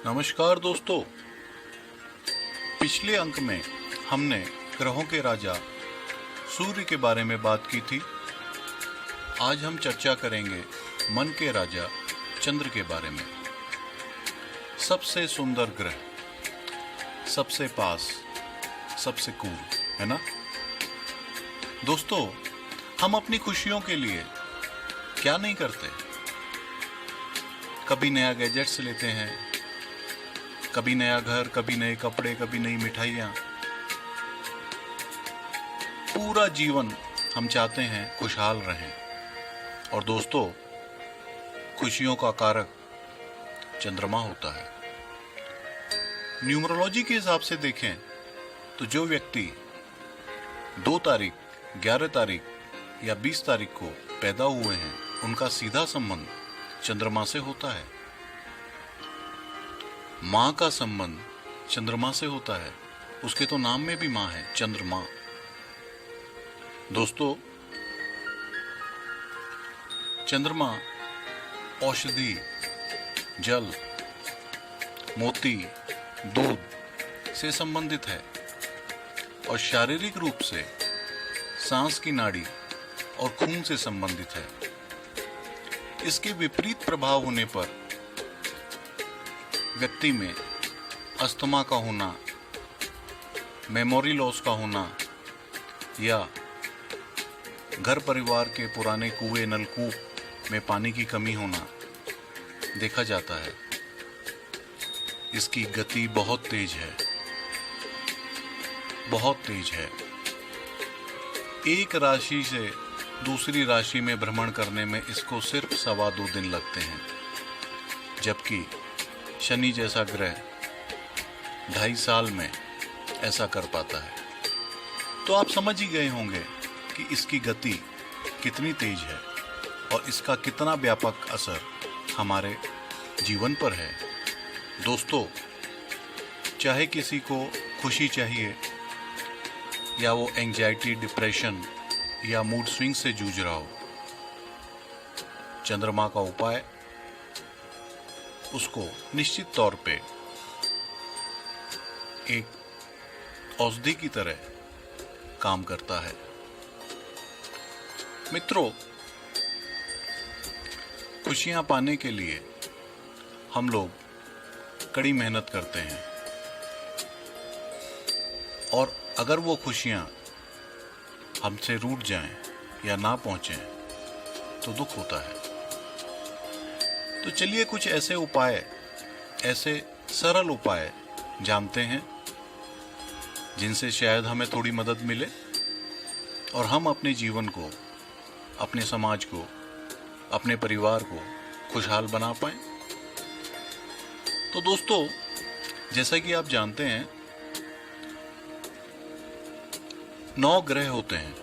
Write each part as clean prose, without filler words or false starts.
नमस्कार दोस्तों। पिछले अंक में हमने ग्रहों के राजा सूर्य के बारे में बात की थी। आज हम चर्चा करेंगे मन के राजा चंद्र के बारे में। सबसे सुंदर ग्रह, सबसे पास, सबसे कूल, है ना दोस्तों। हम अपनी खुशियों के लिए क्या नहीं करते। कभी नया गैजेट्स लेते हैं, कभी नया घर, कभी नए कपड़े, कभी नई मिठाइयाँ। पूरा जीवन हम चाहते हैं खुशहाल रहें। और दोस्तों, खुशियों का कारक चंद्रमा होता है। न्यूमरोलॉजी के हिसाब से देखें तो जो व्यक्ति 2 तारीख, 11 तारीख या 20 तारीख को पैदा हुए हैं, उनका सीधा संबंध चंद्रमा से होता है। माँ का संबंध चंद्रमा से होता है। उसके तो नाम में भी माँ है, चंद्रमा। दोस्तों, चंद्रमा औषधि, जल, मोती, दूध से संबंधित है और शारीरिक रूप से सांस की नाड़ी और खून से संबंधित है। इसके विपरीत प्रभाव होने पर व्यक्ति में अस्थमा का होना, मेमोरी लॉस का होना या घर परिवार के पुराने कुएं, नलकूप में पानी की कमी होना देखा जाता है। इसकी गति बहुत तेज है, बहुत तेज है। एक राशि से दूसरी राशि में भ्रमण करने में इसको सिर्फ 2.25 दिन लगते हैं, जबकि शनि जैसा ग्रह 2.5 साल में ऐसा कर पाता है। तो आप समझ ही गए होंगे कि इसकी गति कितनी तेज है और इसका कितना व्यापक असर हमारे जीवन पर है। दोस्तों, चाहे किसी को खुशी चाहिए या वो एंजाइटी, डिप्रेशन या मूड स्विंग से जूझ रहा हो, चंद्रमा का उपाय उसको निश्चित तौर पे एक औषधि की तरह काम करता है। मित्रों, खुशियां पाने के लिए हम लोग कड़ी मेहनत करते हैं और अगर वो खुशियां हमसे रूठ जाएं या ना पहुंचें तो दुख होता है। तो चलिए कुछ ऐसे उपाय, ऐसे सरल उपाय जानते हैं जिनसे शायद हमें थोड़ी मदद मिले और हम अपने जीवन को, अपने समाज को, अपने परिवार को खुशहाल बना पाएं। तो दोस्तों, जैसा कि आप जानते हैं, 9 ग्रह होते हैं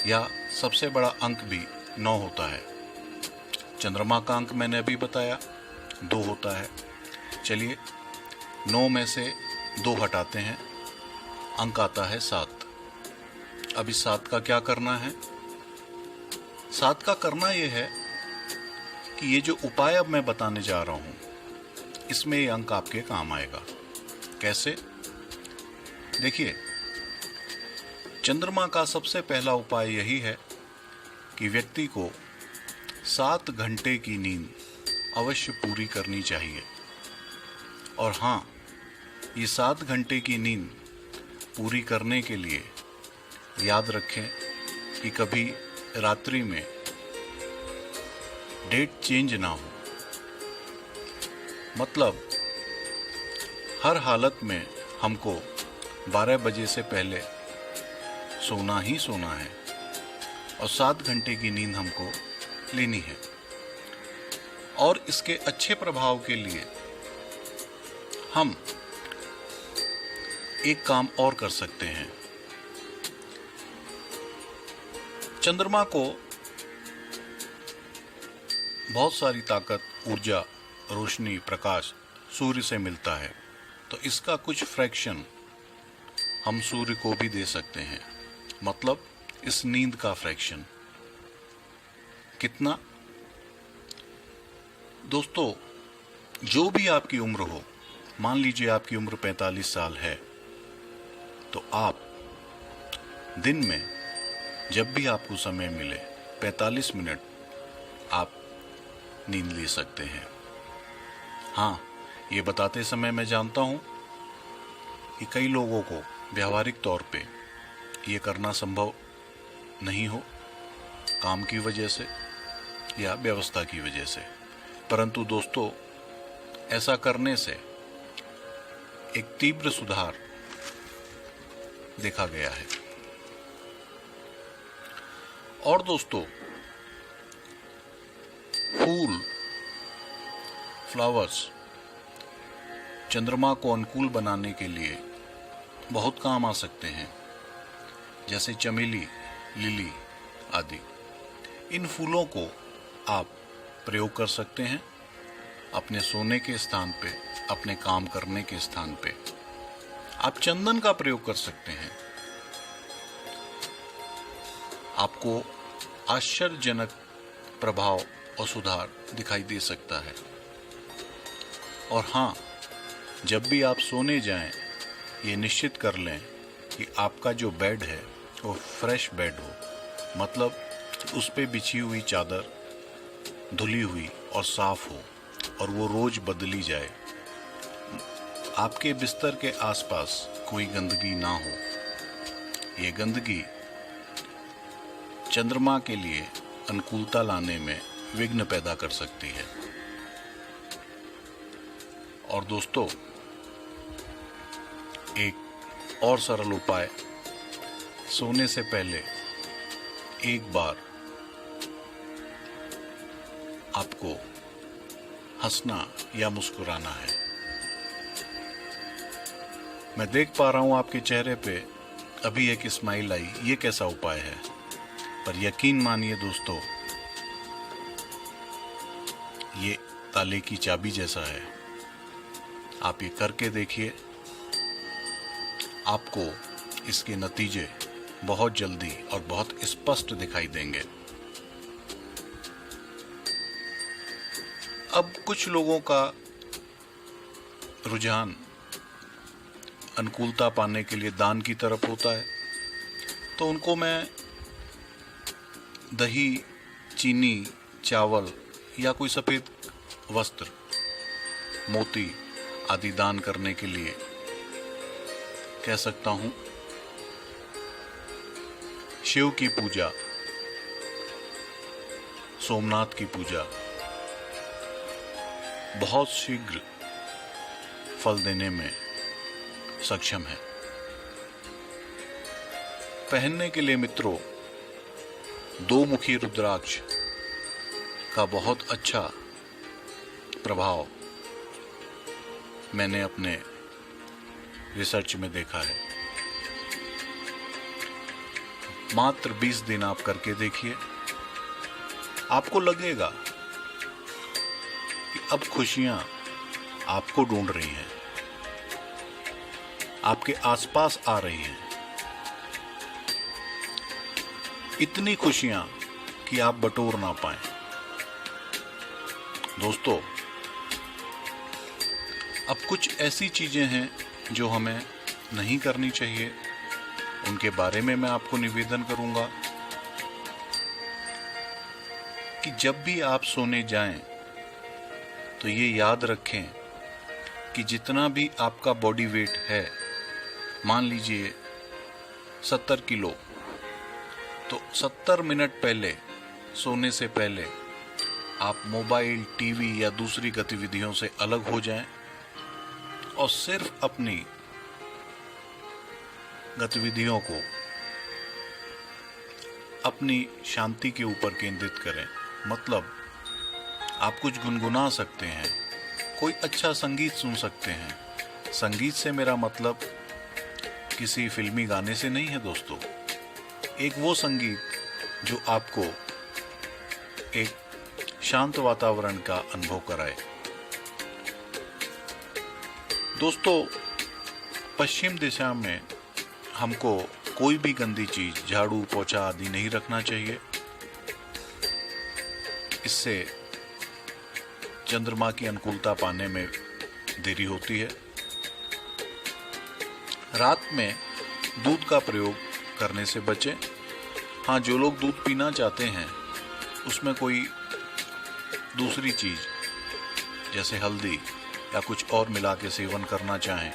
या सबसे बड़ा अंक भी 9 होता है। चंद्रमा का अंक मैंने अभी बताया 2 होता है। चलिए 9 में से 2 हटाते हैं, अंक आता है 7। अब इस 7 का क्या करना है? 7 का करना यह है कि ये जो उपाय अब मैं बताने जा रहा हूं, इसमें ये अंक आपके काम आएगा। कैसे? देखिए, चंद्रमा का सबसे पहला उपाय यही है कि व्यक्ति को 7 घंटे की नींद अवश्य पूरी करनी चाहिए। और हाँ, ये 7 घंटे की नींद पूरी करने के लिए याद रखें कि कभी रात्रि में डेट चेंज ना हो। मतलब हर हालत में हमको 12 बजे से पहले सोना ही सोना है और 7 घंटे की नींद हमको लेनी है। और इसके अच्छे प्रभाव के लिए हम एक काम और कर सकते हैं। चंद्रमा को बहुत सारी ताकत, ऊर्जा, रोशनी, प्रकाश सूर्य से मिलता है, तो इसका कुछ फ्रैक्शन हम सूर्य को भी दे सकते हैं। मतलब इस नींद का फ्रैक्शन कितना? दोस्तों, जो भी आपकी उम्र हो, मान लीजिए आपकी उम्र 45 साल है, तो आप दिन में जब भी आपको समय मिले 45 मिनट आप नींद ले सकते हैं। हाँ, ये बताते समय मैं जानता हूँ कि कई लोगों को व्यावहारिक तौर पे ये करना संभव नहीं हो, काम की वजह से या व्यवस्था की वजह से, परंतु दोस्तों ऐसा करने से एक तीव्र सुधार देखा गया है। और दोस्तों, फूल, फ्लावर्स चंद्रमा को अनुकूल बनाने के लिए बहुत काम आ सकते हैं, जैसे चमेली, लिली आदि। इन फूलों को आप प्रयोग कर सकते हैं अपने सोने के स्थान पे, अपने काम करने के स्थान पे। आप चंदन का प्रयोग कर सकते हैं। आपको आश्चर्यजनक प्रभाव और सुधार दिखाई दे सकता है। और हाँ, जब भी आप सोने जाएं, ये निश्चित कर लें कि आपका जो बेड है वो फ्रेश बेड हो, मतलब उस पे बिछी हुई चादर धुली हुई और साफ हो और वो रोज बदली जाए। आपके बिस्तर के आसपास कोई गंदगी ना हो। ये गंदगी चंद्रमा के लिए अनुकूलता लाने में विघ्न पैदा कर सकती है। और दोस्तों, एक और सरल उपाय, सोने से पहले एक बार आपको हंसना या मुस्कुराना है। मैं देख पा रहा हूं आपके चेहरे पे अभी एक स्माइल आई। ये कैसा उपाय है? पर यकीन मानिए दोस्तों, ये ताले की चाबी जैसा है। आप ये करके देखिए, आपको इसके नतीजे बहुत जल्दी और बहुत स्पष्ट दिखाई देंगे। अब कुछ लोगों का रुझान अनुकूलता पाने के लिए दान की तरफ होता है, तो उनको मैं दही, चीनी, चावल या कोई सफ़ेद वस्त्र, मोती आदि दान करने के लिए कह सकता हूँ। शिव की पूजा, सोमनाथ की पूजा बहुत शीघ्र फल देने में सक्षम है। पहनने के लिए मित्रों, दो मुखी रुद्राक्ष का बहुत अच्छा प्रभाव मैंने अपने रिसर्च में देखा है। मात्र 20 दिन आप करके देखिए, आपको लगेगा कि अब खुशियां आपको ढूंढ रही हैं, आपके आसपास आ रही हैं। इतनी खुशियां कि आप बटोर ना पाएं। दोस्तों, अब कुछ ऐसी चीजें हैं जो हमें नहीं करनी चाहिए, उनके बारे में मैं आपको निवेदन करूंगा कि जब भी आप सोने जाएं तो ये याद रखें कि जितना भी आपका बॉडी वेट है, मान लीजिए 70 किलो, तो 70 मिनट पहले, सोने से पहले आप मोबाइल, टीवी या दूसरी गतिविधियों से अलग हो जाएं और सिर्फ अपनी गतिविधियों को अपनी शांति के ऊपर केंद्रित करें। मतलब आप कुछ गुनगुना सकते हैं, कोई अच्छा संगीत सुन सकते हैं। संगीत से मेरा मतलब किसी फिल्मी गाने से नहीं है दोस्तों। एक वो संगीत जो आपको एक शांत वातावरण का अनुभव कराए। दोस्तों, पश्चिम दिशा में हमको कोई भी गंदी चीज, झाड़ू, पोछा आदि नहीं रखना चाहिए। इससे चंद्रमा की अनुकूलता पाने में देरी होती है। रात में दूध का प्रयोग करने से बचें। हाँ, जो लोग दूध पीना चाहते हैं उसमें कोई दूसरी चीज़ जैसे हल्दी या कुछ और मिला के सेवन करना चाहें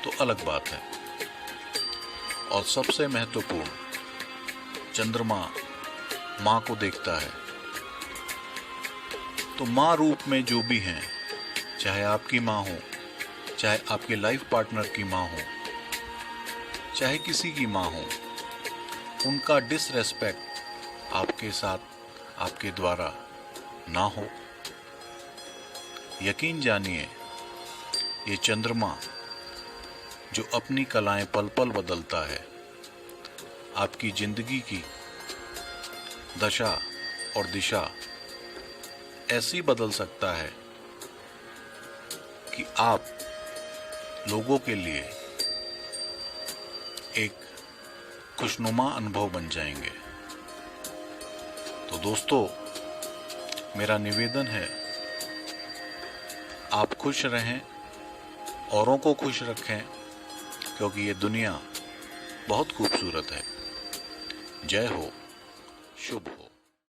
तो अलग बात है। और सबसे महत्वपूर्ण, चंद्रमा माँ को देखता है, तो माँ रूप में जो भी हैं, चाहे आपकी माँ हो, चाहे आपके लाइफ पार्टनर की माँ हो, चाहे किसी की माँ हो, उनका डिसरेस्पेक्ट आपके साथ, आपके द्वारा ना हो। यकीन जानिए, ये चंद्रमा जो अपनी कलाएं पल पल बदलता है, आपकी जिंदगी की दशा और दिशा ऐसी बदल सकता है कि आप लोगों के लिए एक खुशनुमा अनुभव बन जाएंगे। तो दोस्तों, मेरा निवेदन है, आप खुश रहें, औरों को खुश रखें, क्योंकि ये दुनिया बहुत खूबसूरत है। जय हो, शुभ हो।